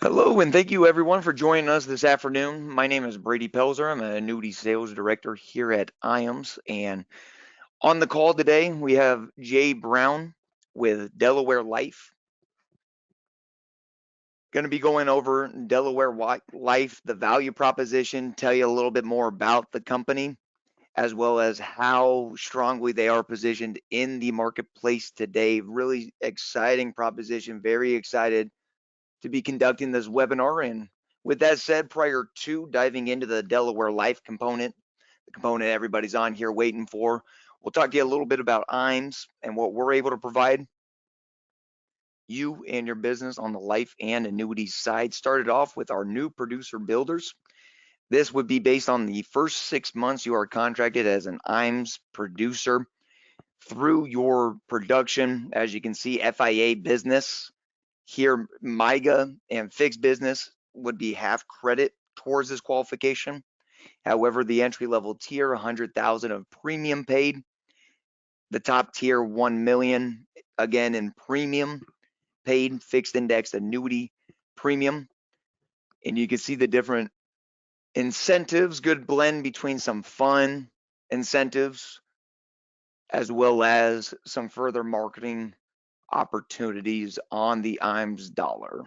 Hello, and thank you everyone for joining us this afternoon. My name is Brady Pelzer. I'm an Annuity Sales Director here at IAMS. And on the call today, we have Jay Brown with Delaware Life. Going to be going over Delaware Life, the value proposition, tell you a little bit more about the company, as well as how strongly they are positioned in the marketplace today. Really exciting proposition. Very excited to be conducting this webinar. And with that said, prior to diving into the Delaware Life component, the component everybody's on here waiting for, we'll talk to you a little bit about IAMS and what we're able to provide you and your business on the life and annuity side. Started off with our new producer builders. This would be based on the first 6 months you are contracted as an IAMS producer through your production. As you can see, FIA business here, MIGA and fixed business would be half credit towards this qualification. However, the entry level tier, 100,000 of premium paid. The top tier, 1 million, again in premium paid, fixed indexed annuity premium. And you can see the different incentives, good blend between some fun incentives as well as some further marketing opportunities on the IAMS dollar.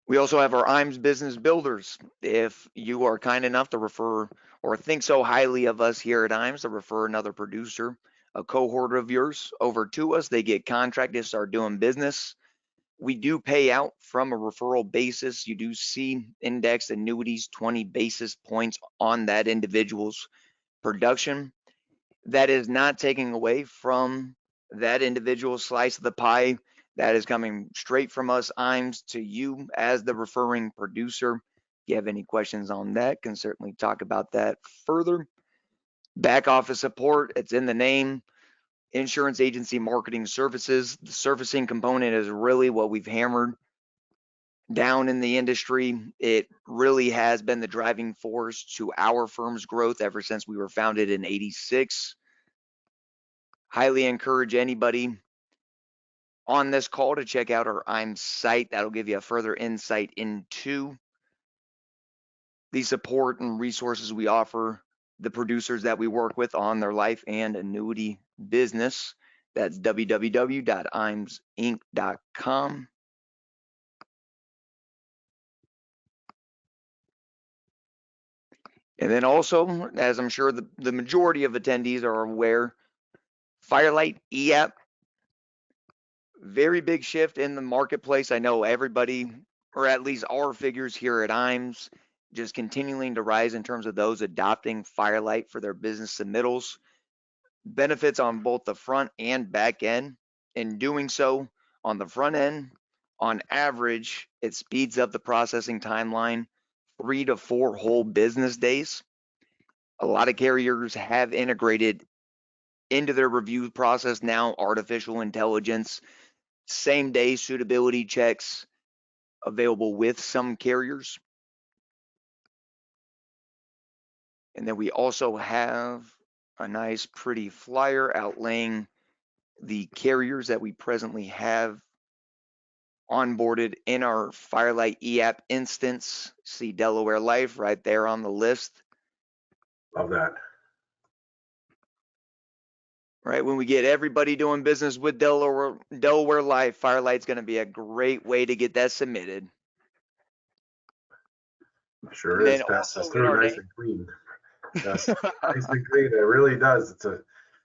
We also have our IAMS Business Builders. If you are kind enough to refer or think so highly of us here at IAMS to refer another producer, a cohort of yours over to us, they get contracted, start doing business. We do pay out from a referral basis. You do see indexed annuities, 20 basis points on that individual's production. That is not taking away from that individual slice of the pie. That is coming straight from us, IAMS, to you as the referring producer. If you have any questions on that, can certainly talk about that further. Back office support, it's in the name. Insurance agency marketing services. The servicing component is really what we've hammered down in the industry. It really has been the driving force to our firm's growth ever since we were founded in '86. Highly encourage anybody on this call to check out our IAMS site. That'll give you a further insight into the support and resources we offer the producers that we work with on their life and annuity business. That's www.iamsinc.com. And then also, as I'm sure the majority of attendees are aware, Firelight e-app, very big shift in the marketplace. I know everybody, or at least our figures here at IAMS, just continuing to rise in terms of those adopting Firelight for their business submittals. Benefits on both the front and back end. In doing so, on the front end, on average, it speeds up the processing timeline 3 to 4 whole business days. A lot of carriers have integrated into their review process now artificial intelligence, same day suitability checks available with some carriers. And then we also have a nice pretty flyer outlaying the carriers that we presently have onboarded in our Firelight eApp instance. See Delaware Life right there on the list. Love that. Right, when we get everybody doing business with Delaware Life, Firelight's going to be a great way to get that submitted. Sure is. Passes through nice and clean. Yes, nice and clean. It really does. It's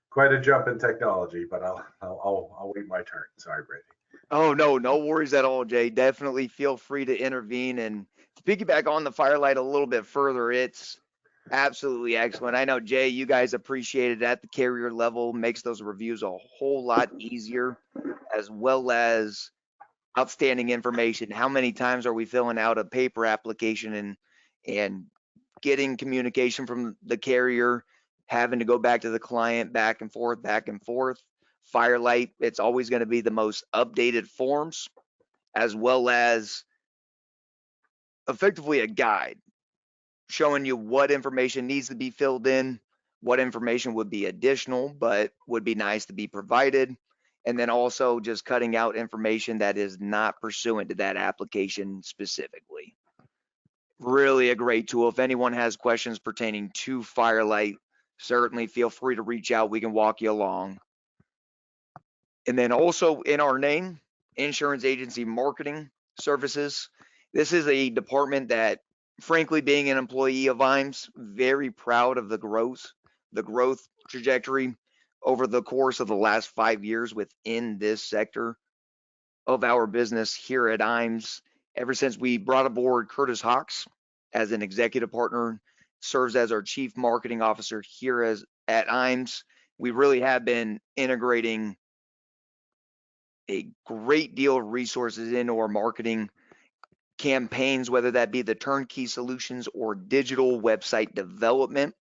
quite a jump in technology, but I'll wait my turn. Sorry, Brady. Oh no worries at all, Jay. Definitely feel free to intervene. And to piggyback on the Firelight a little bit further, it's absolutely excellent. I know, Jay, you guys appreciate it at the carrier level, makes those reviews a whole lot easier, as well as outstanding information. How many times are we filling out a paper application and getting communication from the carrier, having to go back to the client, back and forth, back and forth? Firelight, it's always going to be the most updated forms, as well as effectively a guide showing you what information needs to be filled in, what information would be additional, but would be nice to be provided. and then also just cutting out information that is not pursuant to that application specifically. Really a great tool. If anyone has questions pertaining to Firelight, certainly feel free to reach out. We can walk you along. And then also in our name, Insurance Agency Marketing Services. This is a department that, frankly, being an employee of IAMS, very proud of the growth trajectory over the course of the last 5 years within this sector of our business here at IAMS. Ever since we brought aboard Curtis Hawks as an executive partner, serves as our chief marketing officer here at IAMS, we really have been integrating a great deal of resources into our marketing campaigns, whether that be the turnkey solutions or digital website development,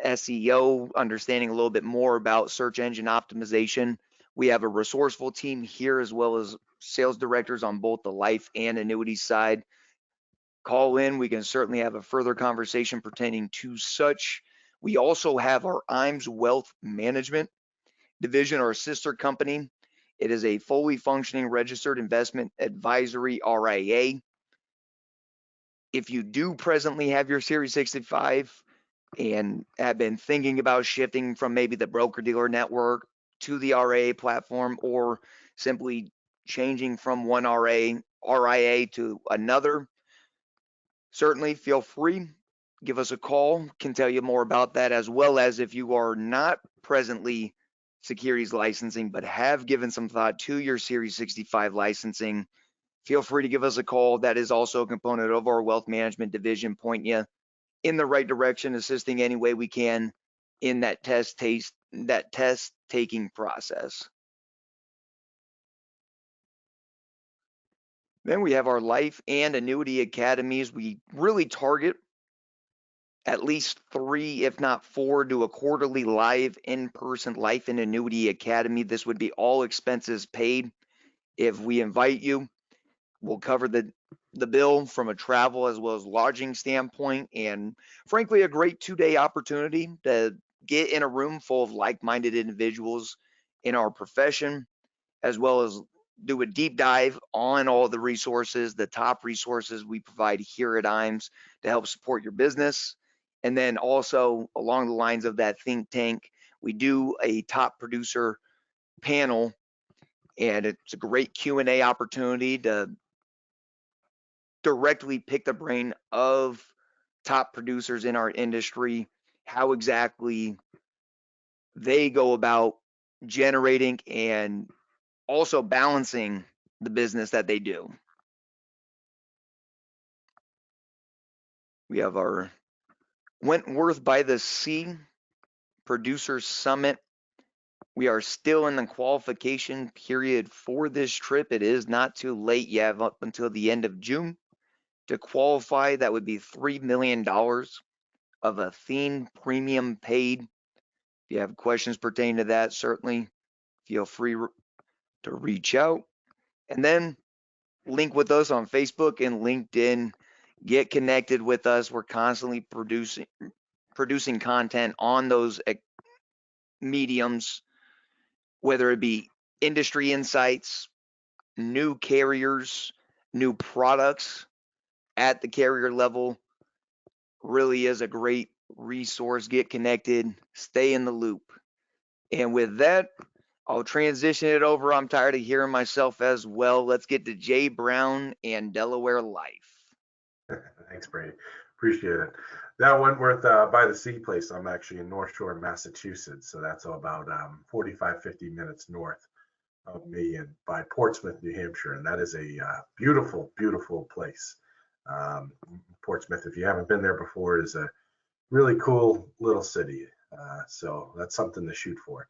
SEO, understanding a little bit more about search engine optimization. We have a resourceful team here, as well as sales directors on both the life and annuity side. Call in. We can certainly have a further conversation pertaining to such. We also have our IAMS Wealth Management division, our sister company. It is a fully functioning registered investment advisory RIA. If you do presently have your Series 65 and have been thinking about shifting from maybe the broker-dealer network to the RIA platform, or simply changing from one RIA to another, certainly feel free. Give us a call. Can tell you more about that, as well as if you are not presently securities licensing but have given some thought to your Series 65 licensing, feel free to give us a call. That is also a component of our wealth management division, pointing you in the right direction, assisting any way we can in that test taking process. Then we have our life and annuity academies. We really target at least 3, if not 4, to a quarterly live in-person life and annuity academy. This would be all expenses paid. If we invite you, we'll cover the bill from a travel as well as lodging standpoint, and frankly, a great 2-day opportunity to get in a room full of like-minded individuals in our profession, as well as do a deep dive on all the resources, the top resources we provide here at IAMS to help support your business. And then also along the lines of that think tank, we do a top producer panel, and it's a great Q&A opportunity to directly pick the brain of top producers in our industry, how exactly they go about generating and also balancing the business that they do. We have our Wentworth by the Sea Producer Summit. We are still in the qualification period for this trip. It is not too late. You have up until the end of June to qualify. That would be $3 million of Athene premium paid. If you have questions pertaining to that, certainly feel free to reach out. And then link with us on Facebook and LinkedIn. Get connected with us. We're constantly producing content on those mediums, whether it be industry insights, new carriers, new products at the carrier level. Really is a great resource. Get connected, stay in the loop. And with that, I'll transition it over. I'm tired of hearing myself as well. Let's get to Jay Brown and Delaware Life. Thanks, Brady. Appreciate it. That Wentworth by the Sea place, I'm actually in North Shore, Massachusetts. So that's about 45, 50 minutes north of me, and by Portsmouth, New Hampshire. And that is a beautiful, beautiful place. Portsmouth, if you haven't been there before, is a really cool little city. So that's something to shoot for.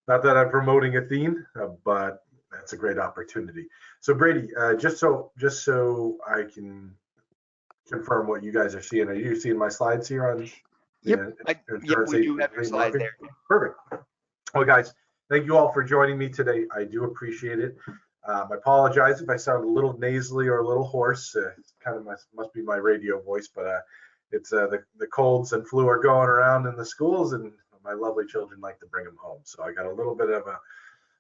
Not that I'm promoting Athene, but that's a great opportunity. So Brady, just so I can confirm what you guys are seeing. Are you seeing my slides here on? Yep, we do have your slides there. Perfect. Well, guys, thank you all for joining me today. I do appreciate it. I apologize if I sound a little nasally or a little hoarse. It's kind of must be my radio voice, but it's the colds and flu are going around in the schools, and my lovely children like to bring them home. So I got a little bit of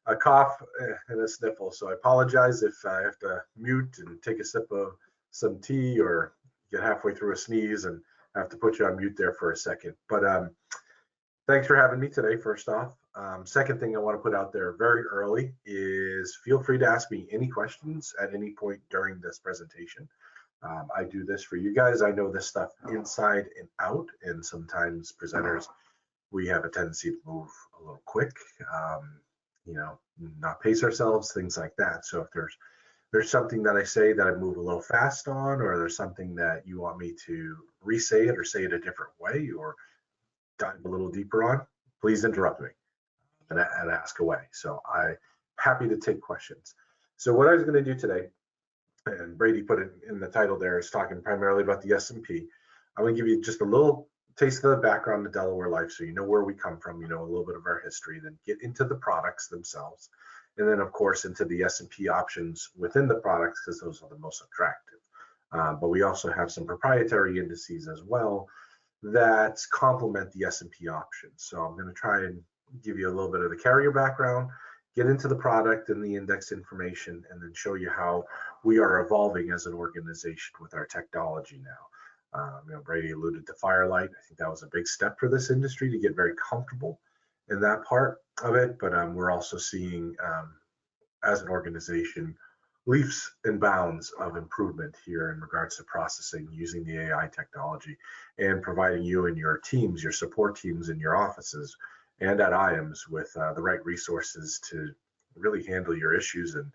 a cough and a sniffle. So I apologize if I have to mute and take a sip of some tea or get halfway through a sneeze and have to put you on mute there for a second. But thanks for having me today, first off. Second thing I want to put out there very early is feel free to ask me any questions at any point during this presentation. I do this for you guys. I know this stuff inside and out, and sometimes presenters, we have a tendency to move a little quick, you know, not pace ourselves, things like that. So if there's something that I say that I move a little fast on, or there's something that you want me to re-say it or say it a different way or dive a little deeper on, please interrupt me and ask away. So I'm happy to take questions. So what I was going to do today, and Brady put it in the title there, is talking primarily about the S&P. I'm going to give you just a little taste of the background of Delaware Life so you know where we come from, you know a little bit of our history, then get into the products themselves, and then of course into the S&P options within the products because those are the most attractive. But we also have some proprietary indices as well that complement the S&P options. So I'm going to try and give you a little bit of the carrier background, get into the product and the index information, and then show you how we are evolving as an organization with our technology now. You know, Brady alluded to Firelight. I think that was a big step for this industry to get very comfortable in that part of it. But we're also seeing, as an organization, leaps and bounds of improvement here in regards to processing using the AI technology and providing you and your teams, your support teams in your offices and at IAMS with the right resources to really handle your issues and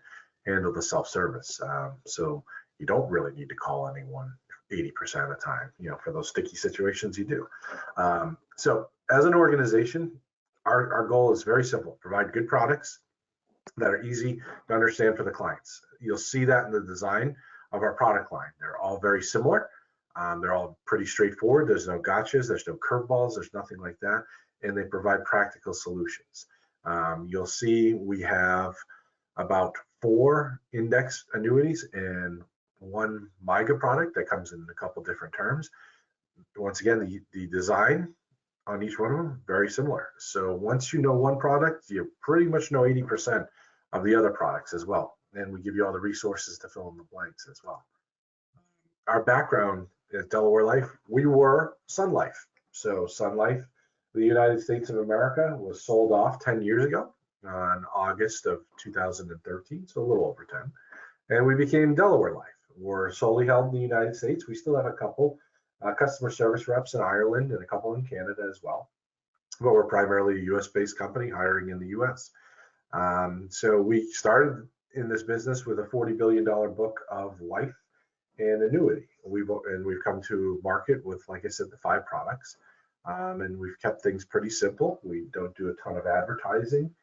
handle the self-service. So you don't really need to call anyone 80% of the time, you know, for those sticky situations you do. So as an organization, our goal is very simple: provide good products that are easy to understand for the clients. You'll see that in the design of our product line. They're all very similar. They're all pretty straightforward. There's no gotchas, there's no curveballs, there's nothing like that. And they provide practical solutions. You'll see we have about 4 index annuities and 1 MIGA product that comes in a couple different terms. Once again, the design on each one of them, very similar. So once you know one product, you pretty much know 80% of the other products as well. And we give you all the resources to fill in the blanks as well. Our background at Delaware Life, we were Sun Life. So Sun Life, the United States of America, was sold off 10 years ago on August of 2013, so a little over 10. And we became Delaware Life. We're solely held in the United States. We still have a couple customer service reps in Ireland and a couple in Canada as well. But we're primarily a US-based company hiring in the US. So we started in this business with a $40 billion book of life and annuity. We've come to market with, like I said, the 5 products. And we've kept things pretty simple. We don't do a ton of advertising.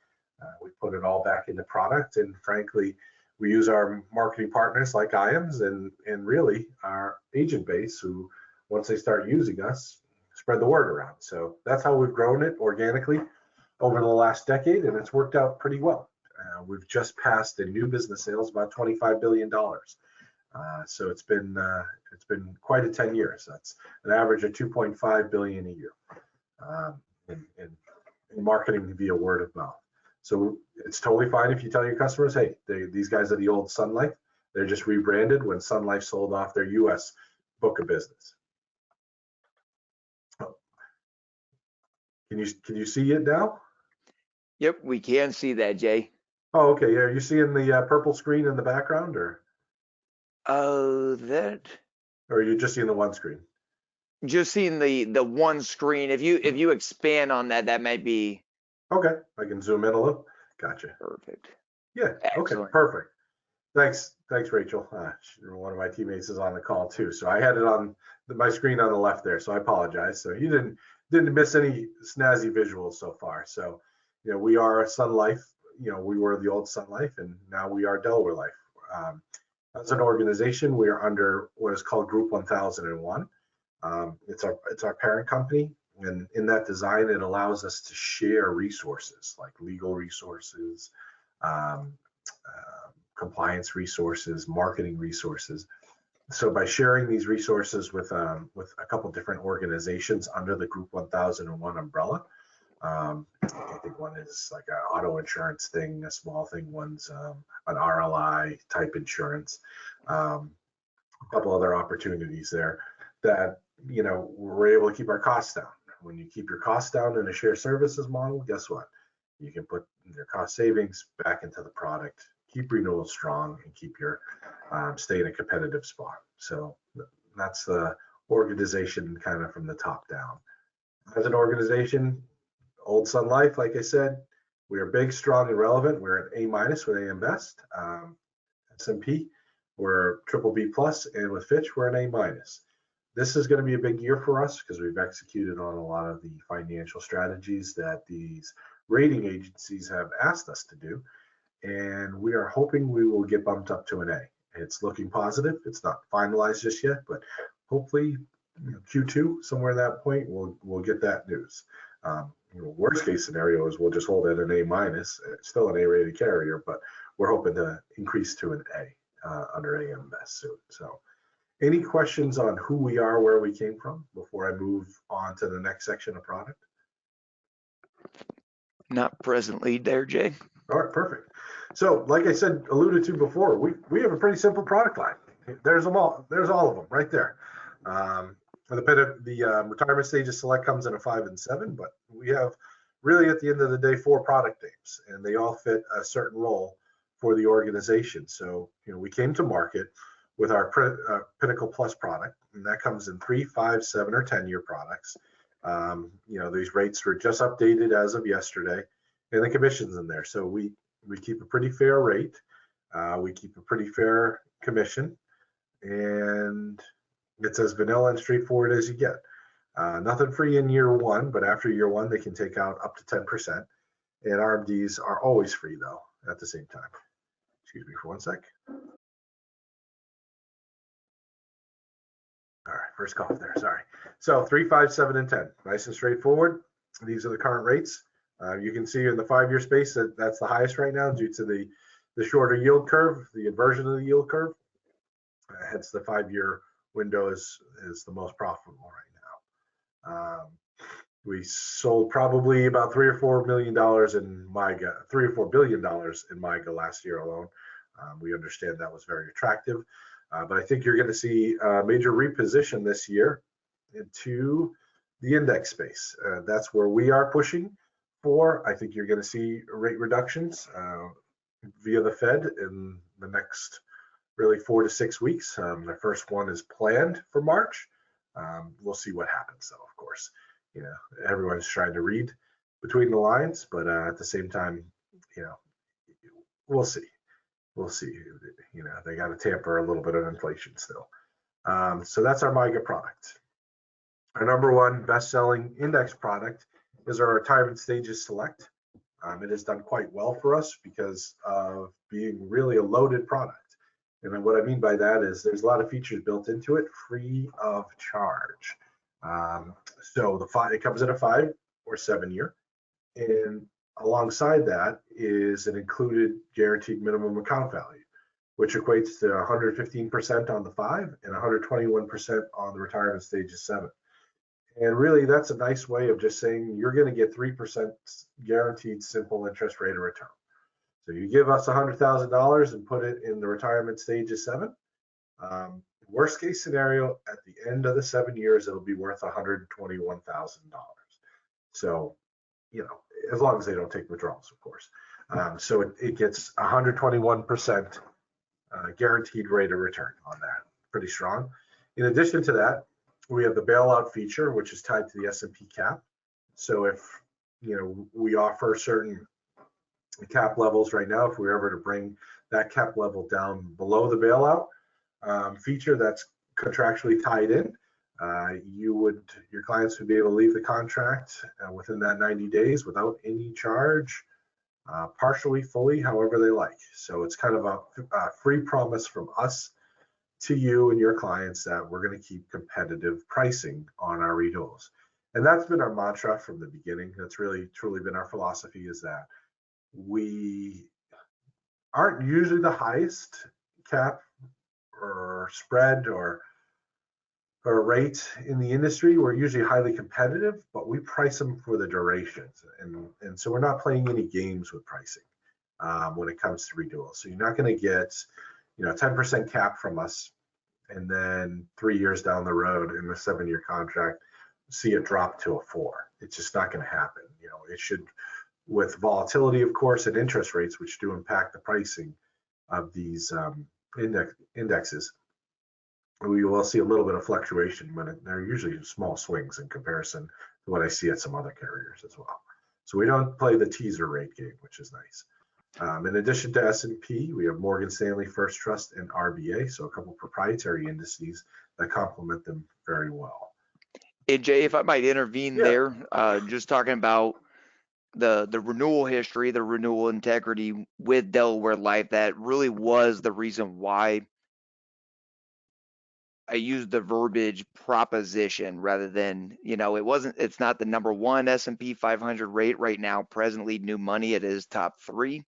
We put it all back into product. And frankly, we use our marketing partners like IAMS and really our agent base who, once they start using us, spread the word around. So that's how we've grown it organically over the last decade, and it's worked out pretty well. We've just passed in new business sales about $25 billion. So it's been quite a 10 years. That's an average of 2.5 billion a year in marketing via word of mouth. So it's totally fine if you tell your customers, hey, these guys are the old Sun Life. They're just rebranded when Sun Life sold off their US book of business. Can you see it now? Yep, we can see that, Jay. Oh, okay. Yeah, are you seeing the purple screen in the background, or? Oh, that. Or are you just seeing the one screen? Just seeing the one screen. If you expand on that, that might be. Okay, I can zoom in a little. Gotcha. Perfect. Yeah. Excellent. Okay. Perfect. Thanks, Rachel. One of my teammates is on the call too, so I had it on my screen on the left there. So I apologize. So you didn't miss any snazzy visuals so far. So, you know, we are Sun Life. You know, we were the old Sun Life, and now we are Delaware Life. As an organization, we are under what is called Group 1001. It's our parent company, and in that design, it allows us to share resources like legal resources, compliance resources, marketing resources. So by sharing these resources with a couple different organizations under the Group 1001 umbrella, I think one is like an auto insurance thing, a small thing. One's an RLI type insurance. A couple other opportunities there that, we're able to keep our costs down. When you keep your costs down in a shared services model, guess what? You can put your cost savings back into the product, keep renewals strong, and keep your stay in a competitive spot. So that's the organization kind of from the top down. As an organization, Old Sun Life, like I said, we are big, strong, and relevant. We're an A- with AM Best. S&P, we're triple B plus, and with Fitch, we're an A-. This is going to be a big year for us because we've executed on a lot of the financial strategies that these rating agencies have asked us to do. And we are hoping we will get bumped up to an A. It's looking positive. It's not finalized just yet, but hopefully Q2, somewhere in that point, we'll get that news. Worst case scenario is we'll just hold it an A-, still an A-rated carrier, but we're hoping to increase to an A under AM Best soon. So any questions on who we are, where we came from before I move on to the next section of product? Not presently there, Jay. All right, perfect. So like I said, alluded to before, we have a pretty simple product line. There's them all. There's all of them right there. The retirement stages select comes in a 5 and 7, but we have really at the end of the day 4 product names, and they all fit a certain role for the organization. So we came to market with our Pinnacle Plus product, and that comes in 3, 5, 7, or 10-year products. These rates were just updated as of yesterday, and the commission's in there. So we keep a pretty fair rate. We keep a pretty fair commission, and it's as vanilla and straightforward as you get. Nothing free in year 1, but after year 1, they can take out up to 10%. And RMDs are always free, though, at the same time. Excuse me for one sec. All right, first cough there, sorry. So 3, 5, 7, and 10, nice and straightforward. These are the current rates. You can see in the 5-year space that's the highest right now due to the shorter yield curve, the inversion of the yield curve. Hence the 5-year window is the most profitable right now. We sold probably about $3 or $4 million in MYGA, $3 or $4 billion in MYGA last year alone. We understand that was very attractive, but I think you're going to see a major reposition this year into the index space. That's where we are pushing for. I think you're going to see rate reductions via the Fed in the next really 4 to 6 weeks. The first one is planned for March. We'll see what happens, though, of course. Everyone's trying to read between the lines, but at the same time, we'll see. We'll see. They got to tamper a little bit of inflation still. So that's our MYGA product. Our number 1 best-selling index product is our Retirement Stages Select. It has done quite well for us because of being really a loaded product. And what I mean by that is there's a lot of features built into it free of charge. So it comes in a 5 or 7 year. And alongside that is an included guaranteed minimum account value, which equates to 115% on the 5 and 121% on the Retirement Stages 7. And really, that's a nice way of just saying you're going to get 3% guaranteed simple interest rate of return. So you give us $100,000 and put it in the Retirement Stages 7. Worst case scenario, at the end of the 7 years, it'll be worth $121,000. So, as long as they don't take withdrawals, of course. So it gets 121% guaranteed rate of return on that. Pretty strong. In addition to that, we have the bailout feature, which is tied to the S&P cap. So if we offer certain cap levels right now, if we were ever to bring that cap level down below the bailout feature that's contractually tied in, your clients would be able to leave the contract within that 90 days without any charge, partially, fully, however they like. So it's kind of a free promise from us to you and your clients that we're going to keep competitive pricing on our renewals. And that's been our mantra from the beginning. That's really truly been our philosophy, is that we aren't usually the highest cap or spread or or rates in the industry. We're usually highly competitive, but we price them for the durations. And so we're not playing any games with pricing when it comes to renewals. So you're not going to get, 10% cap from us and then 3 years down the road in the 7-year contract, see it drop to a 4. It's just not going to happen. It should, with volatility, of course, and interest rates, which do impact the pricing of these indexes, we will see a little bit of fluctuation, but they're usually small swings in comparison to what I see at some other carriers as well. So we don't play the teaser rate game, which is nice. In addition to S&P, we have Morgan Stanley, First Trust, and RBA, so a couple proprietary indices that complement them very well. Hey, Jay, if I might intervene Yeah. there, just talking about the renewal history, the renewal integrity with Delaware Life, that really was the reason why I used the verbiage proposition rather than, it's not the number one S&P 500 rate right now, presently new money, it is top 3,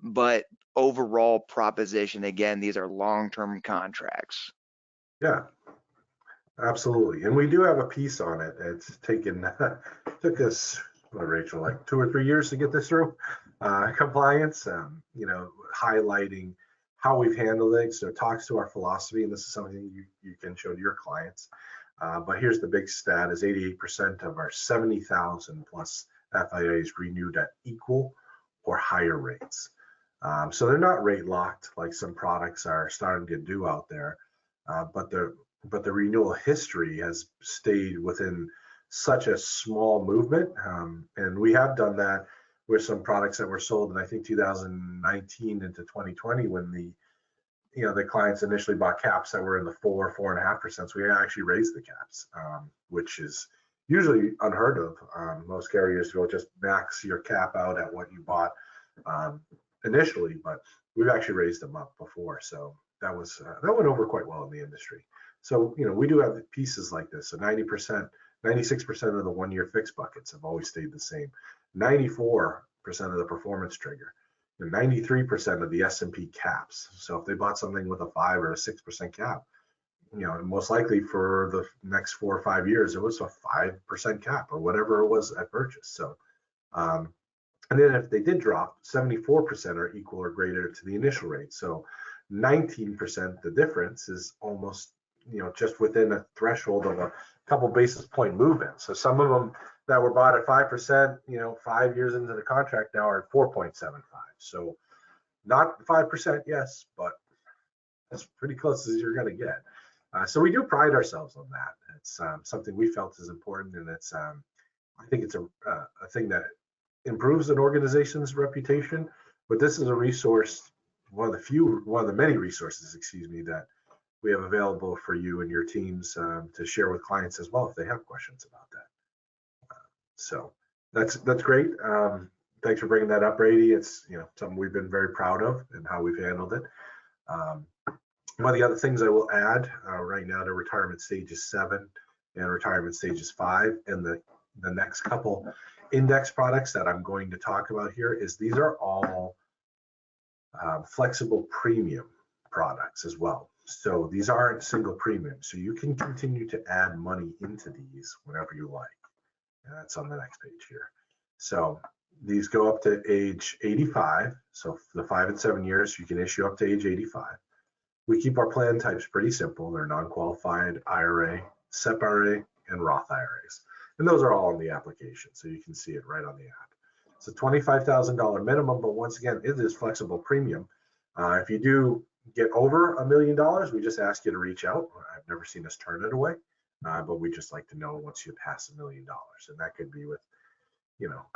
but overall proposition, again, these are long-term contracts. Yeah, absolutely. And we do have a piece on it. It's took us, Rachel, like 2 or 3 years to get this through compliance, highlighting how we've handled it. So it talks to our philosophy, and this is something you can show to your clients. But here's the big stat: is 88% of our 70,000 plus FIAs renewed at equal or higher rates. So they're not rate locked like some products are starting to do out there, but the renewal history has stayed within such a small movement, and we have done that with some products that were sold in, I think, 2019 into 2020, when the clients initially bought caps that were in the 4.5%. So we actually raised the caps, which is usually unheard of. Most carriers will just max your cap out at what you bought initially, but we've actually raised them up before. So that went over quite well in the industry. So, we do have pieces like this. So 96% of the 1-year fixed buckets have always stayed the same. 94% of the performance trigger, 93% of the S&P caps. So if they bought something with a 5 or a 6% cap, most likely for the next 4 or 5 years, it was a 5% cap or whatever it was at purchase. So, and then if they did drop, 74% are equal or greater to the initial rate. So 19%, the difference is almost, just within a threshold of a couple basis point movement. So some of them that were bought at 5%, 5 years into the contract now are at 4.75. So not 5%, yes, but as pretty close as you're going to get. So we do pride ourselves on that. It's something we felt is important, and it's I think it's a thing that improves an organization's reputation. But this is a resource, one of the many resources, that we have available for you and your teams to share with clients as well if they have questions about that. So that's great. Thanks for bringing that up, Brady. It's something we've been very proud of and how we've handled it. One of the other things I will add right now to retirement stages 7 and retirement stages 5, and the next couple index products that I'm going to talk about here, is these are all flexible premium products as well. So these aren't single premium. So you can continue to add money into these whenever you like. And that's on the next page here. So these go up to age 85. So for the 5 and 7 years, you can issue up to age 85. We keep our plan types pretty simple. They're non-qualified IRA, SEP IRA, and Roth IRAs. And those are all in the application. So you can see it right on the app. It's a $25,000 minimum, but once again, it is flexible premium. If you do get over $1 million, we just ask you to reach out. I've never seen us turn it away, but we just like to know once you pass $1 million. And that could be with,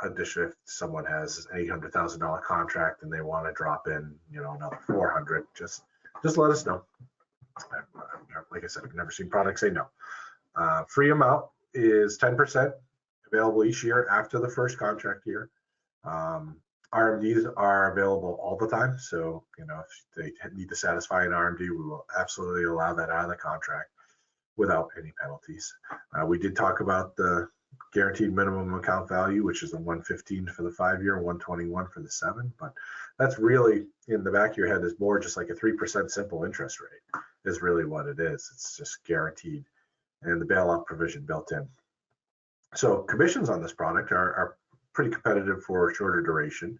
addition, if someone has an $800,000 contract and they want to drop in, another 400, just let us know. Like I said, I've never seen products say no. Free amount is 10% available each year after the first contract year. RMDs are available all the time. So, if they need to satisfy an RMD, we will absolutely allow that out of the contract without any penalties. We did talk about the guaranteed minimum account value, which is the 115 for the 5-year, 121 for the 7. But that's really, in the back of your head, is more just like a 3% simple interest rate is really what it is. It's just guaranteed and the bailout provision built in. So commissions on this product are pretty competitive for shorter duration.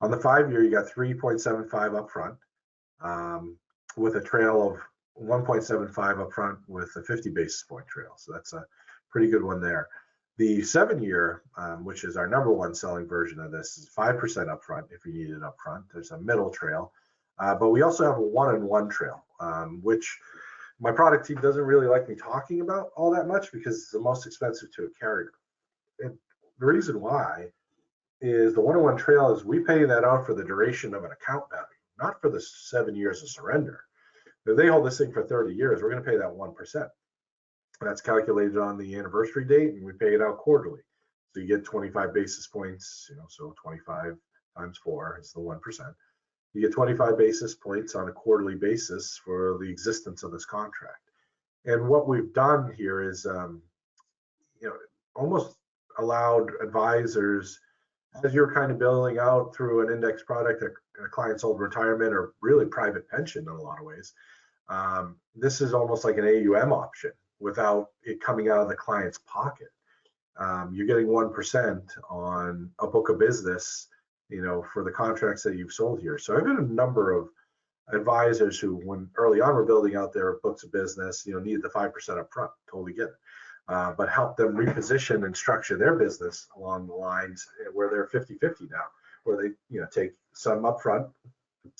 On the 5-year, you got 3.75 upfront, with a trail of 1.75 upfront with a 50 basis point trail. So that's a pretty good one there. The 7-year, which is our number one selling version of this, is 5% upfront if you need it upfront. There's a middle trail, but we also have a 1-in-1 trail, which my product team doesn't really like me talking about all that much because it's the most expensive to a carrier. And the reason why is the 1-in-1 trail is we pay that out for the duration of an account value, not for the 7 years of surrender. If they hold this thing for 30 years, we're going to pay that 1%. That's calculated on the anniversary date, and we pay it out quarterly. So you get 25 basis points, so 25 times 4 is the 1%. You get 25 basis points on a quarterly basis for the existence of this contract. And what we've done here is, almost allowed advisors, as you're kind of building out through an index product, a client's old retirement or really private pension in a lot of ways, this is almost like an AUM option without it coming out of the client's pocket. You're getting 1% on a book of business, for the contracts that you've sold here. So I've got a number of advisors who, when early on were building out their books of business, needed the 5% up front, totally get it. But help them reposition and structure their business along the lines where they're 50-50 now, where they take some upfront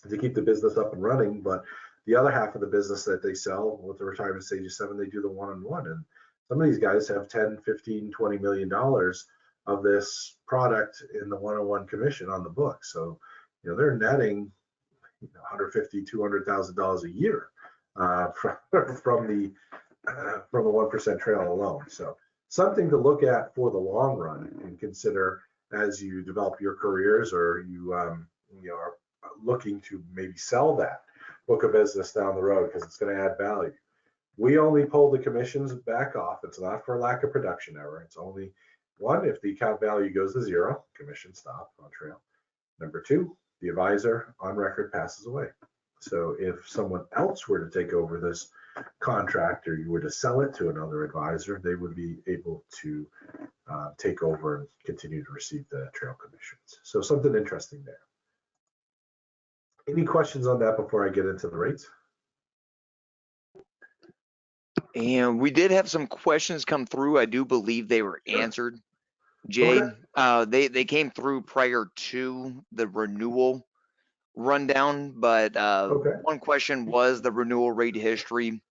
to keep the business up and running, but the other half of the business that they sell with the retirement stage of 7, they do the 1-on-1. And some of these guys have 10, 15, $20 million of this product in the 1-on-1 commission on the book. So, they're netting $150,000, $200,000 a year from the 1% trail alone. So something to look at for the long run and consider as you develop your careers, or you are looking to maybe sell that book of business down the road because it's going to add value. We only pull the commissions back off. It's not for lack of production error. It's only one, if the account value goes to 0, commission stop on trail. Number 2, the advisor on record passes away. So if someone else were to take over this contract, or you were to sell it to another advisor, they would be able to take over and continue to receive the trail commissions. So something interesting there. Any questions on that before I get into the rates? And we did have some questions come through. I do believe they were answered, Jay. Okay. They came through prior to the renewal rundown, but Okay. one question was the renewal rate history.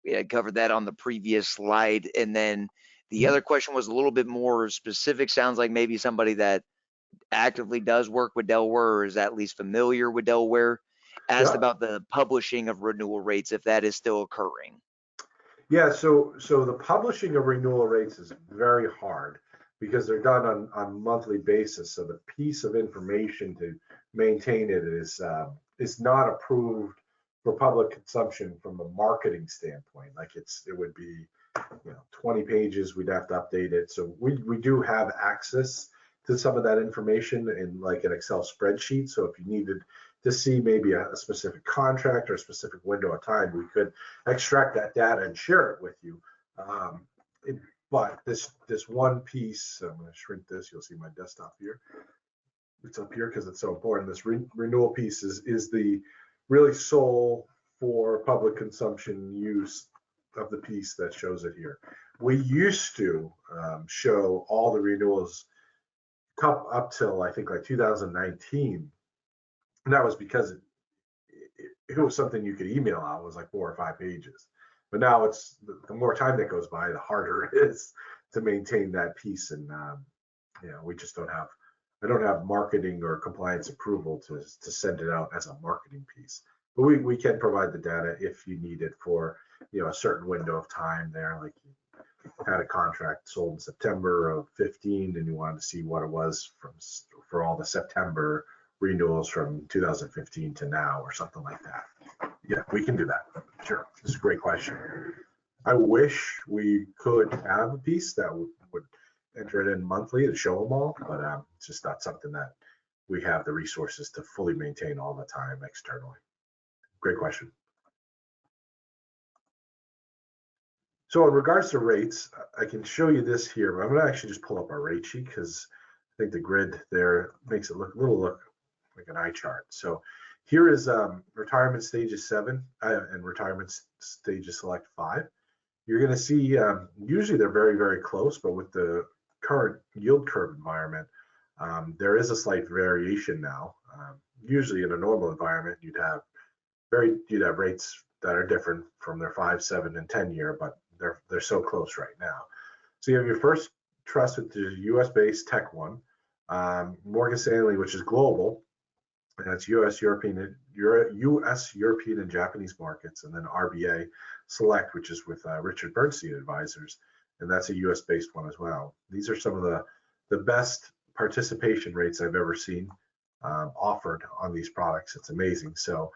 We had covered that on the previous slide. And then the other question was a little bit more specific. Sounds like maybe somebody that actively does work with Delaware, or is at least familiar with Delaware, asked about the publishing of renewal rates, if that is still occurring. Yeah, so the publishing of renewal rates is very hard because they're done on monthly basis. So the piece of information to maintain it is not approved for public consumption from a marketing standpoint. Like it would be 20 pages, we'd have to update it. So we do have access to some of that information in like an Excel spreadsheet. So if you needed to see maybe a specific contract or a specific window of time, we could extract that data and share it with you. But this one piece, I'm going to shrink this, you'll see my desktop here. It's up here because it's so important. This renewal piece is the really sole for public consumption use of the piece that shows it here. We used to show all the renewals up till I think like 2019. And that was because it was something you could email out. It was like 4 or 5 pages. But now it's the more time that goes by, the harder it is to maintain that piece. And we just I don't have marketing or compliance approval to send it out as a marketing piece. But we can provide the data if you need it for a certain window of time there, like you had a contract sold in September of 15 and you wanted to see what it was for all the September renewals from 2015 to now or something like that. Yeah, we can do that. Sure. This is a great question. I wish we could have a piece that would enter it in monthly to show them all, but it's just not something that we have the resources to fully maintain all the time externally. Great question. So in regards to rates, I can show you this here, but I'm going to actually just pull up our rate sheet because I think the grid there makes it look like an eye chart. So here is retirement stages 7 and retirement stages select 5. You're going to see usually they're very, very close, but with the current yield curve environment, there is a slight variation now. Usually in a normal environment, you'd have rates that are different from their 5, 7, and 10-year, but they're so close right now. So you have your first trust with the U.S.-based tech one, Morgan Stanley, which is global, and that's U.S., European, and Japanese markets, and then RBA Select, which is with Richard Bernstein Advisors, and that's a U.S.-based one as well. These are some of the best participation rates I've ever seen offered on these products. It's amazing. So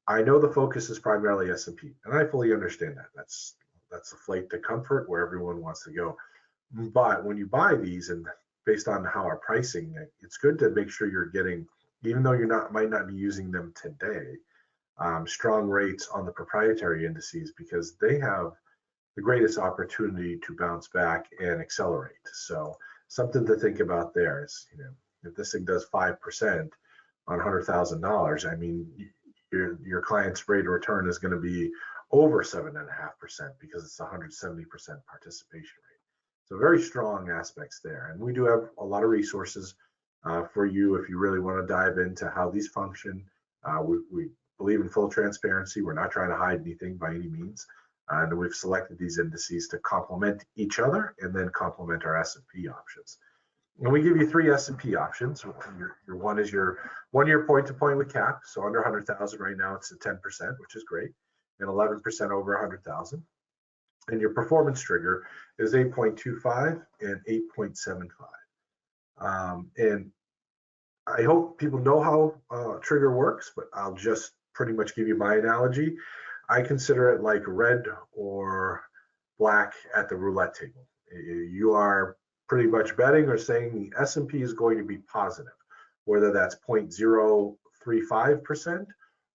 I know the focus is primarily S&P, and I fully understand that. That's a flight to comfort where everyone wants to go. But when you buy these, and based on how our pricing, it's good to make sure you're getting, even though might not be using them today, strong rates on the proprietary indices, because they have the greatest opportunity to bounce back and accelerate. So something to think about there is, if this thing does 5% on $100,000, I mean, your client's rate of return is going to be over 7.5% because it's 170% participation rate. So very strong aspects there. And we do have a lot of resources for you if you really want to dive into how these function. We believe in full transparency. We're not trying to hide anything by any means. And we've selected these indices to complement each other and then complement our S&P options. And we give you 3 S&P options. Your one is your 1-year point-to-point with cap. So under 100,000 right now, it's at 10%, which is great, and 11% over 100,000. And your performance trigger is 8.25 and 8.75. And I hope people know how trigger works, but I'll just pretty much give you my analogy. I consider it like red or black at the roulette table. You are pretty much betting or saying the S&P is going to be positive, whether that's 0.035%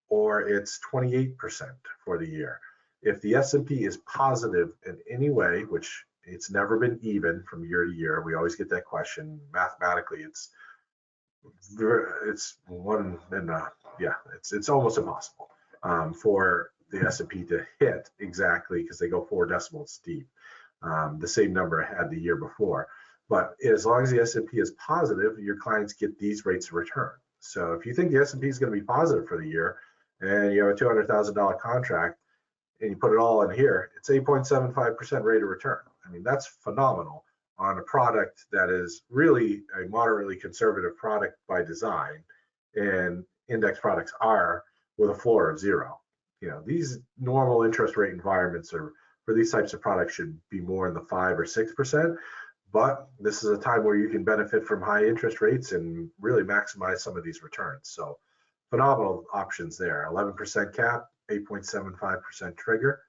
or it's 28% for the year. If the S&P is positive in any way, which it's never been even from year to year, we always get that question. Mathematically, it's one in it's almost impossible for the S&P to hit exactly, because they go 4 decimals deep, the same number it had the year before. But as long as the S&P is positive, your clients get these rates of return. So if you think the S&P is going to be positive for the year, and you have a $200,000 contract, and you put it all in here, it's 8.75% rate of return. I mean, that's phenomenal on a product that is really a moderately conservative product by design, and index products are with a floor of 0. These normal interest rate environments for these types of products should be more in the 5 or 6%. But this is a time where you can benefit from high interest rates and really maximize some of these returns. So phenomenal options there. 11% cap, 8.75% trigger.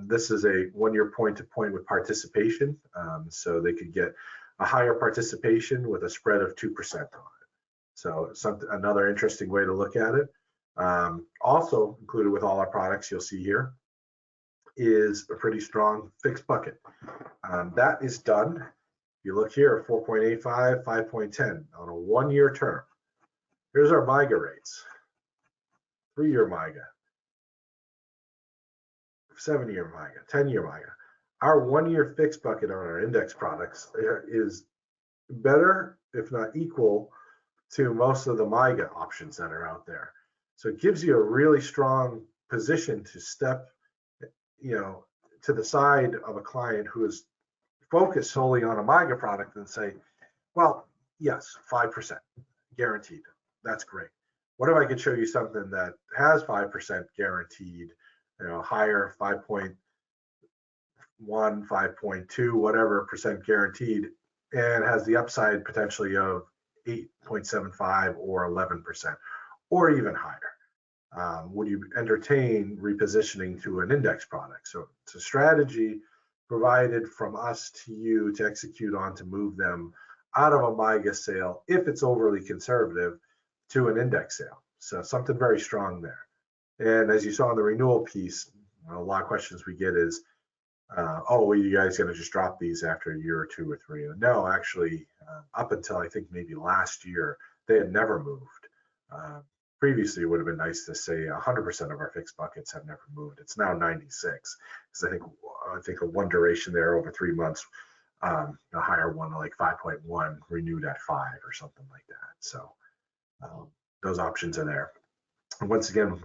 This is a 1-year point-to-point with participation. So they could get a higher participation with a spread of 2% on it. So another interesting way to look at it. Also included with all our products, you'll see here, is a pretty strong fixed bucket. That is done. You look here at 4.85, 5.10 on a 1-year term. Here's our MYGA rates. 3-year MYGA, 7-year MYGA, 10-year MYGA. Our 1-year fixed bucket on our index products is better, if not equal, to most of the MYGA options that are out there. So it gives you a really strong position to step, to the side of a client who is focused solely on a MYGA product and say, well, yes, 5% guaranteed. That's great. What if I could show you something that has 5% guaranteed, higher, 5.1, 5.2, whatever percent guaranteed, and has the upside potentially of 8.75 or 11%, or even higher? Would you entertain repositioning to an index product? So it's a strategy provided from us to you to execute on, to move them out of a MYGA sale, if it's overly conservative, to an index sale. So something very strong there. And as you saw in the renewal piece, a lot of questions we get is, oh, well, you guys going to just drop these after a year or two or three? No, actually, up until I think maybe last year, they had never moved. Uh, Previously, it would have been nice to say 100% of our fixed buckets have never moved. It's now 96, because I think a one duration there over 3 months, a higher one like 5.1 renewed at 5 or something like that. So um, those options are there. And once again,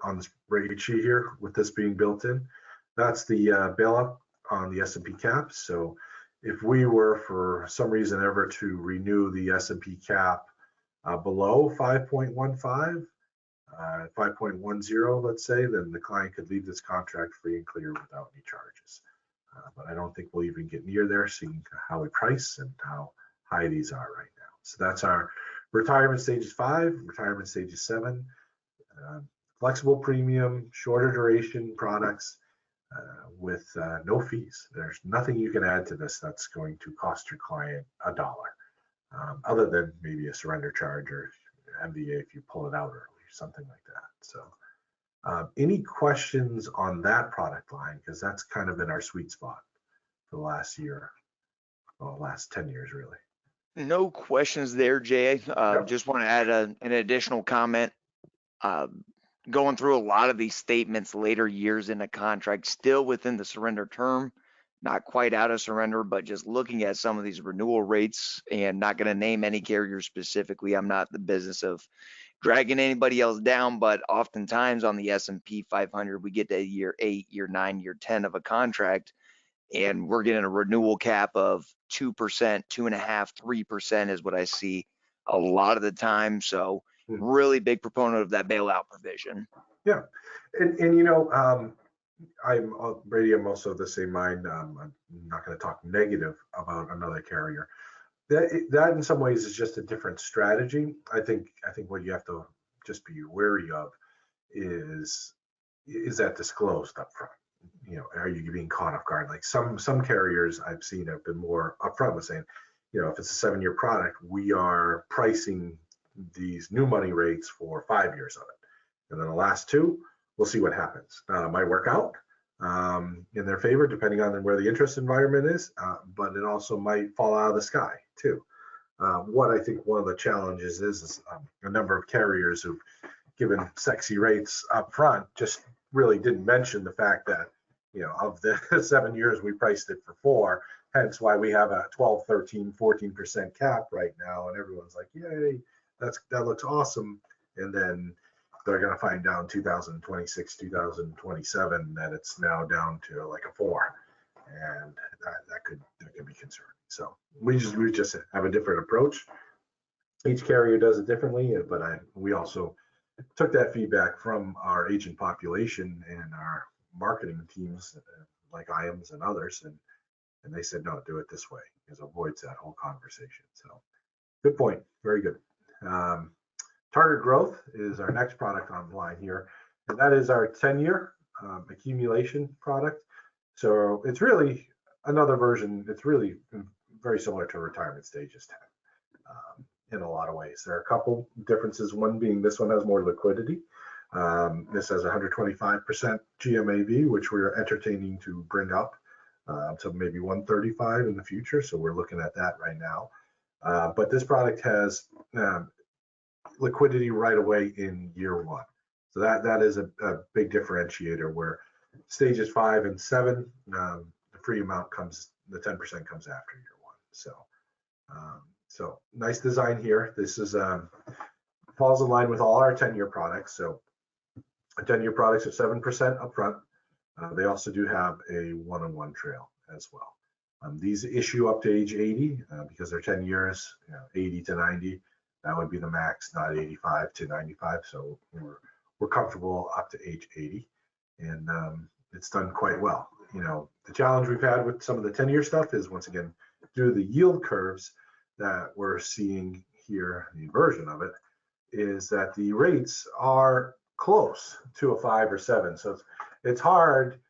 on this rate sheet here, with this being built in, that's the bailout on the S&P cap. So if we were for some reason ever to renew the S&P cap below 5.15, 5.10, let's say, then the client could leave this contract free and clear without any charges. But I don't think we'll even get near there, seeing how we price and how high these are right now. So that's our retirement stages 5, retirement stages 7, flexible premium, shorter duration products with no fees. There's nothing you can add to this that's going to cost your client a dollar, other than maybe a surrender charge or MVA if you pull it out early, something like that. So any questions on that product line? Because that's kind of been our sweet spot for the last year, well, last 10 years, really. No questions there, Jay. Yep. Just want to add an additional comment. Going through a lot of these statements later years in a contract, still within the surrender term, not quite out of surrender, but just looking at some of these renewal rates, and not going to name any carrier specifically. I'm not in the business of dragging anybody else down, but oftentimes on the S&P 500, we get to year 8, year 9, year 10 of a contract, and we're getting a renewal cap of 2%, 2.5%, 3% is what I see a lot of the time. So really big proponent of that bailout provision. Yeah, and I'm Brady. I'm also of the same mind. I'm not going to talk negative about another carrier. That in some ways is just a different strategy. I think what you have to just be wary of is that disclosed up front. Are you being caught off guard? Like some carriers I've seen have been more upfront with saying, if it's a 7-year product, we are pricing these new money rates for 5 years of it, and then the last 2, we'll see what happens. It might work out in their favor depending on where the interest environment is, but it also might fall out of the sky too. What I think one of the challenges is a number of carriers who've given sexy rates up front just really didn't mention the fact that, of the 7 years we priced it for 4, hence why we have a 12, 13, 14% cap right now, and everyone's like, yay, that looks awesome. And then they're going to find out in 2026, 2027 that it's now down to like a 4, and that could be concerning. So we just have a different approach. Each carrier does it differently, but we also took that feedback from our agent population and our marketing teams like IAMS and others, and they said, no, do it this way, because it avoids that whole conversation. So good point. Very good. Target Growth is our next product on the line here, and that is our 10-year accumulation product. So it's really another version. It's really very similar to Retirement Stages 10 in a lot of ways. There are a couple differences. One being this one has more liquidity. This has 125% GMAV, which we're entertaining to bring up to maybe 135 in the future. So we're looking at that right now. But this product has liquidity right away in year 1. So that is a big differentiator, where stages 5 and 7, the free amount comes, the 10% comes after year 1. So nice design here. This is falls in line with all our 10-year products. So 10-year products are 7% upfront. They also do have a 1-on-1 trail as well. These issue up to age 80 because they're 10 years, 80 to 90. That would be the max, not 85 to 95. So we're comfortable up to age 80, and it's done quite well. The challenge we've had with some of the 10-year stuff is, once again, due to the yield curves that we're seeing here, the inversion of it, is that the rates are close to a 5 or 7. So it's hard,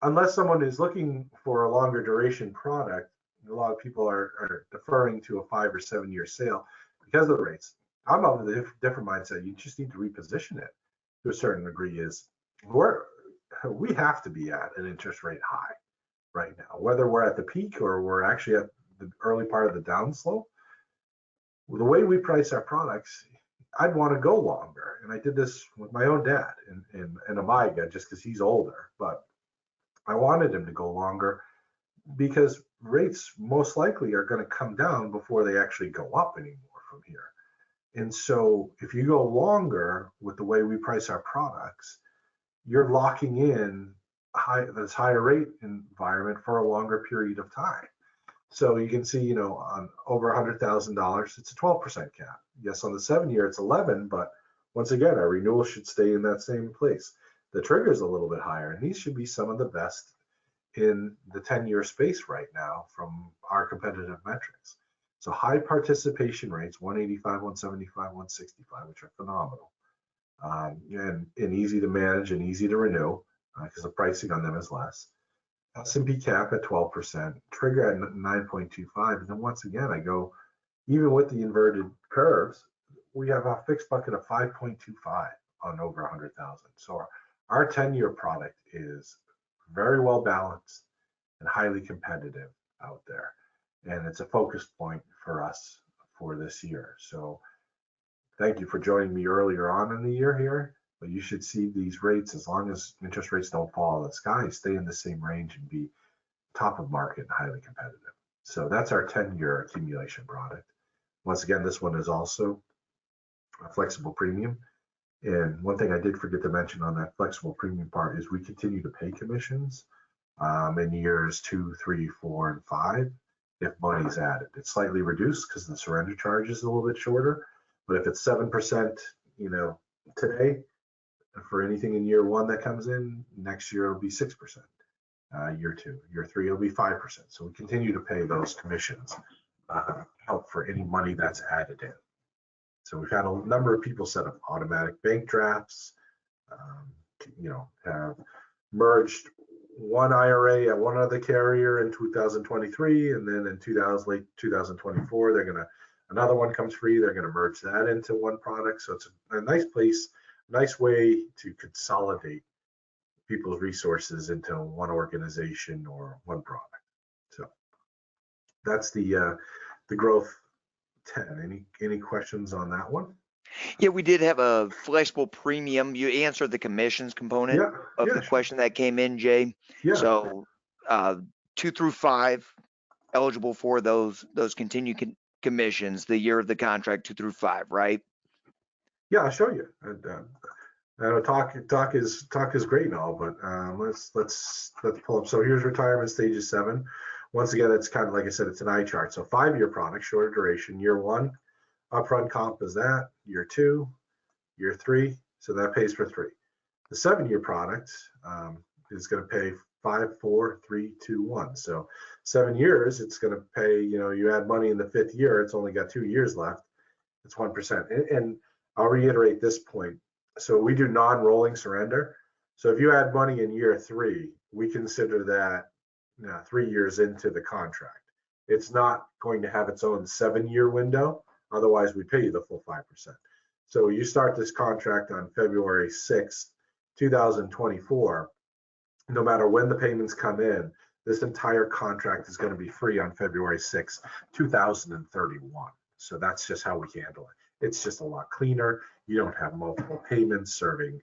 unless someone is looking for a longer duration product. A lot of people are deferring to a 5 or 7-year sale because of the rates. I'm of the different mindset. You just need to reposition it to a certain degree. We have to be at an interest rate high. right now. Whether we're at the peak or we're actually at the early part of the downslope, the way we price our products, I'd want to go longer. And I did this with my own dad in Amiga just because he's older, but I wanted him to go longer because rates most likely are going to come down before they actually go up anymore from here. And so if you go longer with the way we price our products, you're locking in this higher rate environment for a longer period of time. So you can see, on over $100,000, it's a 12% cap. Yes, on the 7-year, it's 11, but once again, our renewal should stay in that same place. The trigger is a little bit higher, and these should be some of the best in the 10-year space right now from our competitive metrics. So high participation rates, 185, 175, 165, which are phenomenal, and easy to manage and easy to renew because the pricing on them is less. S&P cap at 12%, trigger at 9.25, and then once again, I go, even with the inverted curves, we have a fixed bucket of 5.25 on over 100,000. So our 10-year product is very well balanced and highly competitive out there. And it's a focus point for us for this year. So thank you for joining me earlier on in the year here. But you should see these rates, as long as interest rates don't fall out of the sky, stay in the same range and be top of market and highly competitive. So that's our 10-year accumulation product. Once again, this one is also a flexible premium. And one thing I did forget to mention on that flexible premium part is we continue to pay commissions in years 2, 3, 4, and 5 if money's added. It's slightly reduced because the surrender charge is a little bit shorter. But if it's 7%, today, for anything in year 1 that comes in, next year it'll be 6%. Year 2, year 3, it'll be 5%. So we continue to pay those commissions out for any money that's added in. So we've had a number of people set up automatic bank drafts, have merged one IRA at one other carrier in 2023, and then in late 2024, another one comes free. They're going to merge that into one product. So it's a nice place, nice way to consolidate people's resources into one organization or one product. So that's the growth 10. Any questions on that one? Yeah, we did have a flexible premium. You answered the commissions component of the question that came in, Jay. Yeah. So 2 through 5 eligible for those continued commissions the year of the contract, 2 through 5, right? Yeah, I'll show you. And talk is great and all, but let's pull up. So here's retirement stages 7. Once again, it's kind of like I said, it's an eye chart. So 5-year product, shorter duration. Year 1, upfront comp is that. Year 2, year 3, so that pays for 3. The 7-year product is going to pay 5, 4, 3, 2, 1. So 7 years, it's going to pay. You add money in the 5th year, it's only got 2 years left. It's 1%. And I'll reiterate this point. So we do non-rolling surrender. So if you add money in year 3, we consider that 3 years into the contract. It's not going to have its own 7-year window. Otherwise, we pay you the full 5%. So you start this contract on February 6th, 2024. No matter when the payments come in, this entire contract is going to be free on February 6th, 2031. So that's just how we handle it. It's just a lot cleaner. You don't have multiple payments serving,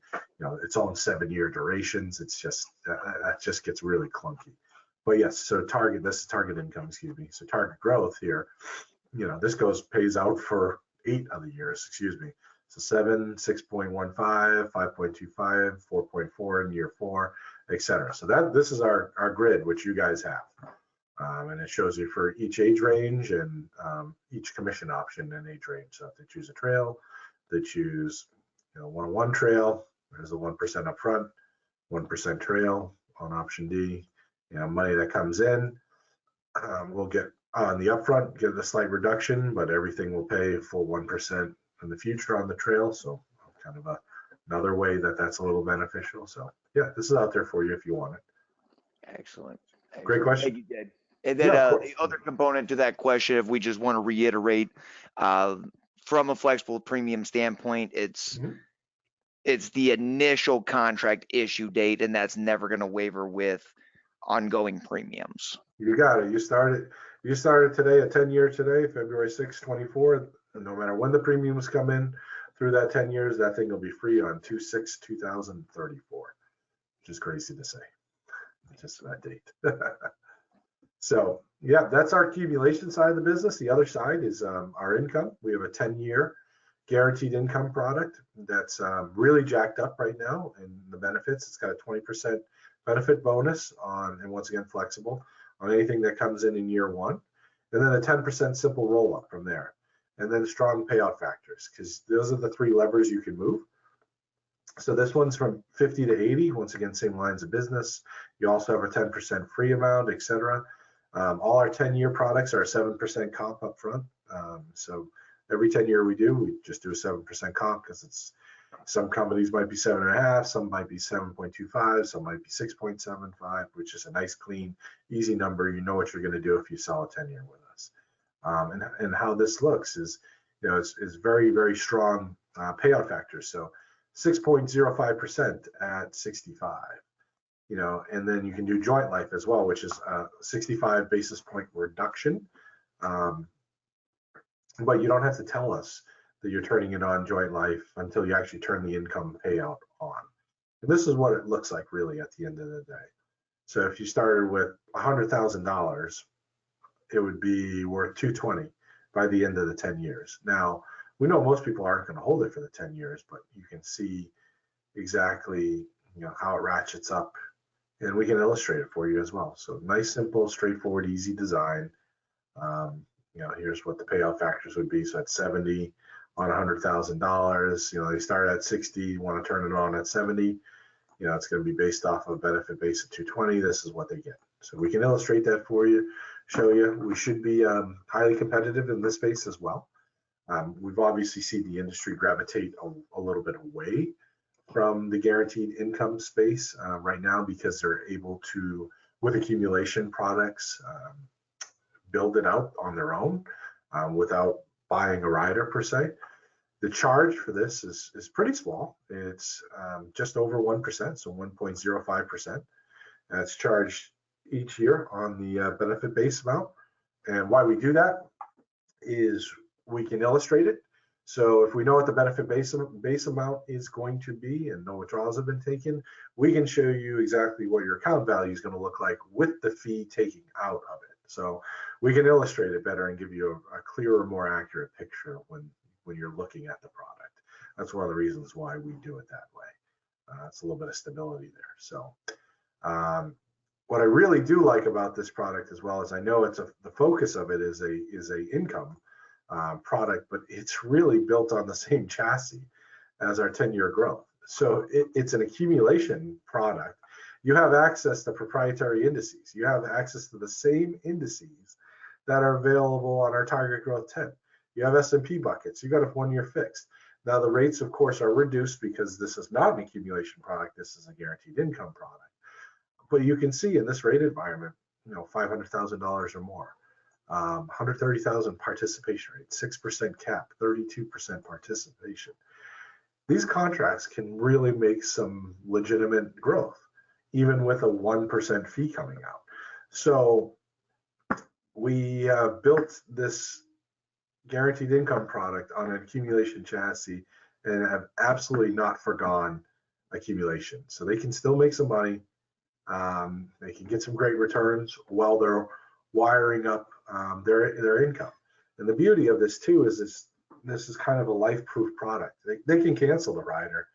its own 7-year durations. It's just, that just gets really clunky. But yes, so this is target income, excuse me. So target growth here, this pays out for 8 of the years, So 7, 6.15, 5.25, 4.4 in year 4, etc. So this is our grid, which you guys have. And it shows you for each age range and each commission option and age range. So if they choose a trail, they choose 101 trail, there's a 1% upfront, 1% trail on option D. Money that comes in, we'll get on the upfront, get a slight reduction, but everything will pay full 1% in the future on the trail. So kind of another way that's a little beneficial. So yeah, this is out there for you if you want it. Excellent. Great question. Thank you, Jed. And then the other component to that question, if we just want to reiterate, from a flexible premium standpoint, it's the initial contract issue date, and that's never going to waver with ongoing premiums. You got it. You started today, a 10-year today, February 6, 24. And no matter when the premiums come in through that 10 years, that thing will be free on 2/6/2034, which is crazy to say. Just that date. So yeah, that's our accumulation side of the business. The other side is our income. We have a 10-year guaranteed income product that's really jacked up right now in the benefits. It's got a 20% benefit bonus on, and once again, flexible on anything that comes in year one, and then a 10% simple roll up from there, and then strong payout factors, because those are the three levers you can move. So this one's from 50 to 80. Once again, same lines of business. You also have a 10% free amount, etc. All our 10-year products are a 7% comp up front. So every 10-year we just do a 7% comp, because it's, some companies might be 7.5, some might be 7.25, some might be 6.75, which is a nice, clean, easy number. You know what you're going to do if you sell a 10-year with us. And how this looks is, it's very, very strong payout factors. So 6.05% at 65. And then you can do joint life as well, which is a 65 basis point reduction. But you don't have to tell us that you're turning it on joint life until you actually turn the income payout on. And this is what it looks like really at the end of the day. So if you started with $100,000, it would be worth $220 by the end of the 10 years. Now, we know most people aren't going to hold it for the 10 years, but you can see exactly how it ratchets up, and we can illustrate it for you as well. So nice, simple, straightforward, easy design. Here's what the payout factors would be. So at 70 on $100,000, they start at 60, you want to turn it on at 70, it's going to be based off of a benefit base of 220. This is what they get. So we can illustrate that for you, show you. We should be highly competitive in this space as well. We've obviously seen the industry gravitate a little bit away from the guaranteed income space right now, because they're able to, with accumulation products, build it out on their own without buying a rider per se. The charge for this is pretty small. It's just over 1%, so 1.05%. It's charged each year on the benefit base amount. And why we do that is we can illustrate it. So if we know what the benefit base amount is going to be and no withdrawals have been taken, we can show you exactly what your account value is going to look like with the fee taking out of it. So we can illustrate it better and give you a clearer, more accurate picture when you're looking at the product. That's one of the reasons why we do it that way. It's a little bit of stability there. So what I really do like about this product as well is, I know the focus of it is a income product, but it's really built on the same chassis as our 10-year growth. So it's an accumulation product. You have access to proprietary indices. You have access to the same indices that are available on our Target Growth 10. You have S&P buckets. You got a 1-year fixed. Now the rates, of course, are reduced because this is not an accumulation product. This is a guaranteed income product. But you can see in this rate environment, $500,000 or more. 130,000 participation rate, 6% cap, 32% participation. These contracts can really make some legitimate growth, even with a 1% fee coming out. So we built this guaranteed income product on an accumulation chassis and have absolutely not forgone accumulation. So they can still make some money. They can get some great returns while they're wiring up their income. And the beauty of this too is this is kind of a life-proof product. They can cancel the rider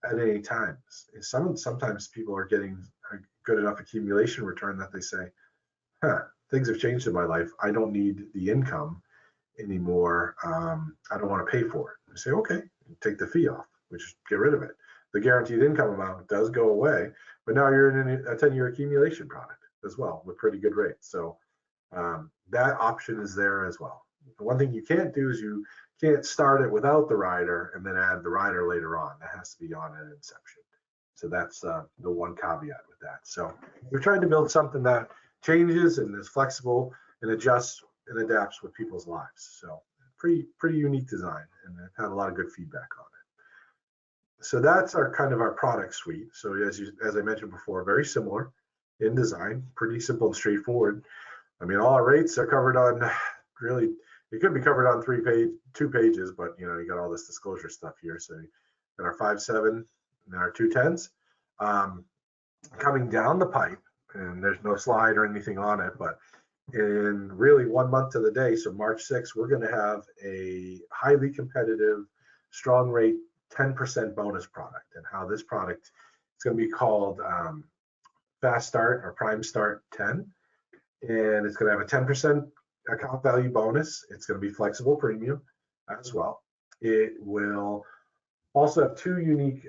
at any time. Sometimes people are getting a good enough accumulation return that they say, things have changed in my life. I don't need the income anymore. I don't want to pay for it. You say, okay, take the fee off, which get rid of it. The guaranteed income amount does go away, but now you're in a 10-year accumulation product as well with pretty good rates. So that option is there as well. The one thing you can't do is you can't start it without the rider and then add the rider later on. That has to be on at inception. So that's the one caveat with that. So we're trying to build something that changes and is flexible and adjusts and adapts with people's lives. So pretty unique design, and I've had a lot of good feedback on it. So that's our product suite. So as I mentioned before, very similar in design, pretty simple and straightforward. I mean, all our rates are covered on really, it could be covered on 2 pages, but you got all this disclosure stuff here. So you got our 5.7 and then our 2.10s coming down the pipe, and there's no slide or anything on it, but in really 1 month to the day, so March 6th, we're going to have a highly competitive, strong rate 10% bonus product. And how this product is going to be called Fast Start or Prime Start 10. And it's going to have a 10% account value bonus. It's going to be flexible premium as well. It will also have two unique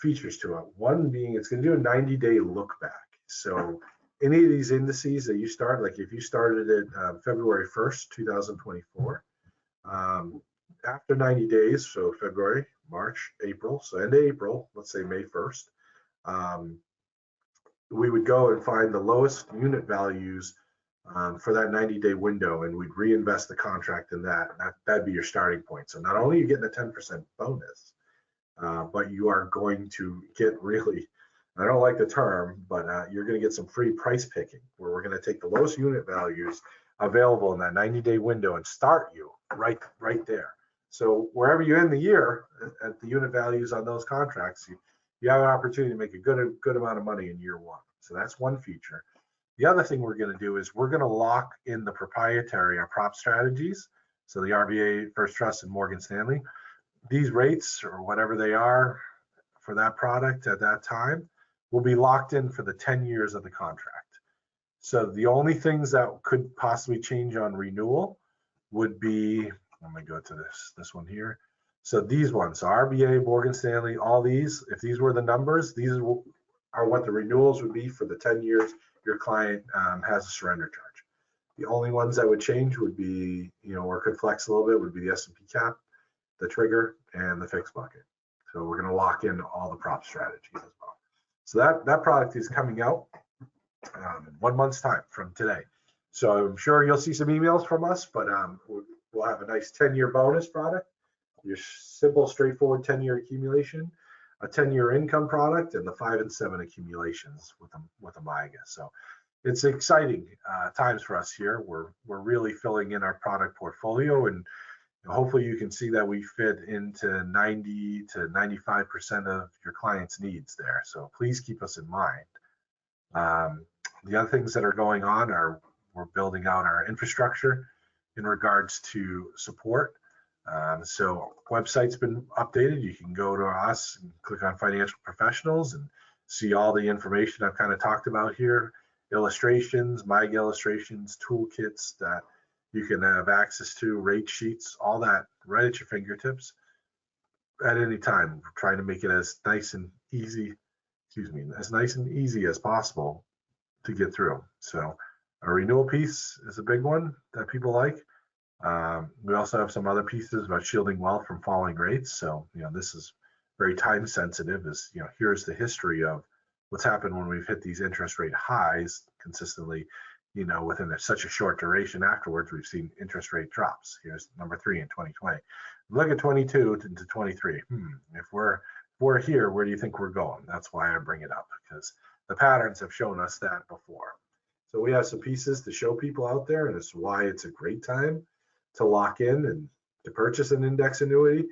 features to it. One being it's going to do a 90-day look back. So any of these indices that you start, like if you started it February 1st, 2024, after 90 days, so February, March, April, so end of April, let's say May 1st, we would go and find the lowest unit values for that 90-day window, and we'd reinvest the contract in that. That'd be your starting point. So not only are you getting a 10% bonus, but you are going to get really, I don't like the term, but you're going to get some free price picking, where we're going to take the lowest unit values available in that 90-day window and start you right there. So wherever you end the year at the unit values on those contracts, you have an opportunity to make a good amount of money in year one. So that's one feature. The other thing we're going to do is we're going to lock in the proprietary, our prop strategies. So the RBA, First Trust, and Morgan Stanley, these rates or whatever they are for that product at that time will be locked in for the 10 years of the contract. So the only things that could possibly change on renewal would be, let me go to this one here. So these ones, so RBA, Morgan Stanley, all these, if these were the numbers, these are what the renewals would be for the 10 years your client has a surrender charge. The only ones that would change would be, or could flex a little bit, would be the S&P cap, the trigger, and the fixed bucket. So we're going to lock in all the prop strategies as well. So that product is coming out in 1 month's time from today. So I'm sure you'll see some emails from us, but we'll have a nice 10-year bonus product, your simple, straightforward 10-year accumulation, a 10-year income product, and the 5 and 7 accumulations with a MIGA. So it's exciting times for us here. We're really filling in our product portfolio, and hopefully you can see that we fit into 90 to 95% of your clients' needs there. So please keep us in mind. The other things that are going on are we're building out our infrastructure in regards to support. So website's been updated. You can go to us and click on financial professionals and see all the information I've kind of talked about here, illustrations, MIGA illustrations, toolkits that you can have access to, rate sheets, all that right at your fingertips at any time. We're trying to make it as nice and easy, as possible to get through. So a renewal piece is a big one that people like. We also have some other pieces about shielding wealth from falling rates. So, this is very time sensitive. Here's the history of what's happened when we've hit these interest rate highs consistently. Within such a short duration afterwards, we've seen interest rate drops. Here's number 3 in 2020. Look at 22 to 23. If we're here, where do you think we're going? That's why I bring it up, because the patterns have shown us that before. So we have some pieces to show people out there, and it's why it's a great time to lock in and to purchase an index annuity,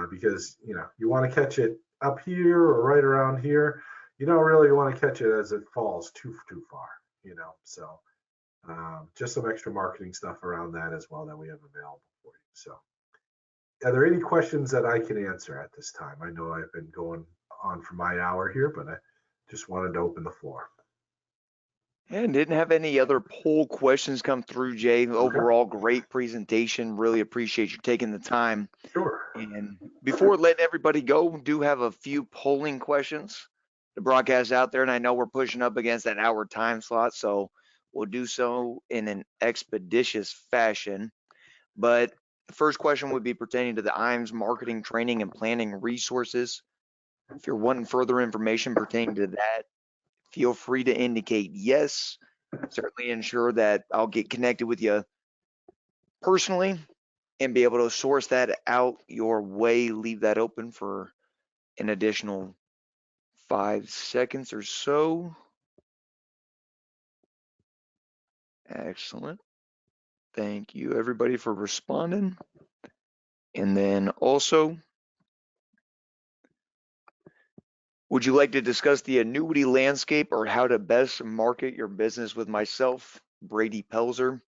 because you want to catch it up here or right around here. You don't really want to catch it as it falls too far. So just some extra marketing stuff around that as well that we have available for you. So are there any questions that I can answer at this time? I know I've been going on for my hour here, but I just wanted to open the floor. And didn't have any other poll questions come through, Jay. Overall, great presentation. Really appreciate you taking the time. Sure. And before letting everybody go, we do have a few polling questions to broadcast out there. And I know we're pushing up against that hour time slot, so we'll do so in an expeditious fashion. But the first question would be pertaining to the IAMS marketing, training, and planning resources. If you're wanting further information pertaining to that, feel free to indicate yes. Certainly ensure that I'll get connected with you personally and be able to source that out your way. Leave that open for an additional 5 seconds or so. Excellent. Thank you, everybody, for responding. And then also, would you like to discuss the annuity landscape or how to best market your business with myself, Brady Pelzer?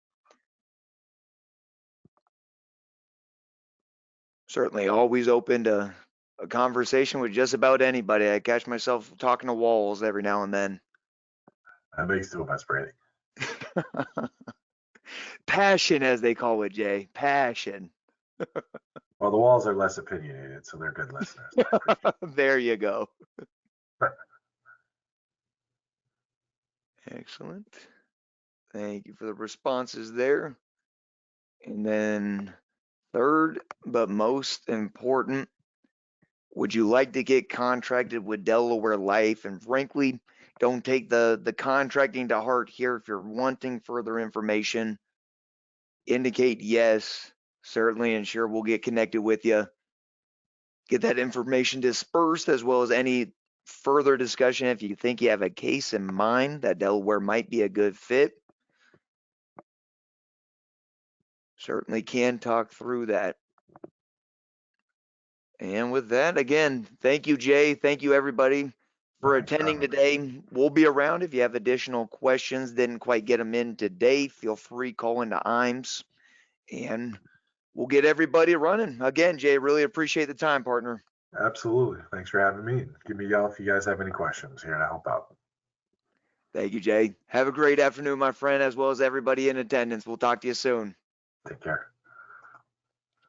Certainly always open to a conversation with just about anybody. I catch myself talking to walls every now and then. That makes two of us, Brady. Passion, as they call it, Jay. Passion. Well, the walls are less opinionated, so they're good listeners. There you go. Excellent. Thank you for the responses there. And then third, but most important, would you like to get contracted with Delaware Life? And frankly, don't take the contracting to heart here. If you're wanting further information, indicate yes, certainly, and sure we'll get connected with you. Get that information dispersed as well as any further discussion. If you think you have a case in mind that Delaware might be a good fit, certainly can talk through that. And with that, again, thank you, Jay. Thank you, everybody, for attending today. We'll be around if you have additional questions, didn't quite get them in today. Feel free, call into IAMS, and we'll get everybody running. Again, Jay, really appreciate the time, partner. Absolutely. Thanks for having me. Give me a yell if you guys have any questions. Here to help out. Thank you, Jay. Have a great afternoon, my friend, as well as everybody in attendance. We'll talk to you soon. Take care.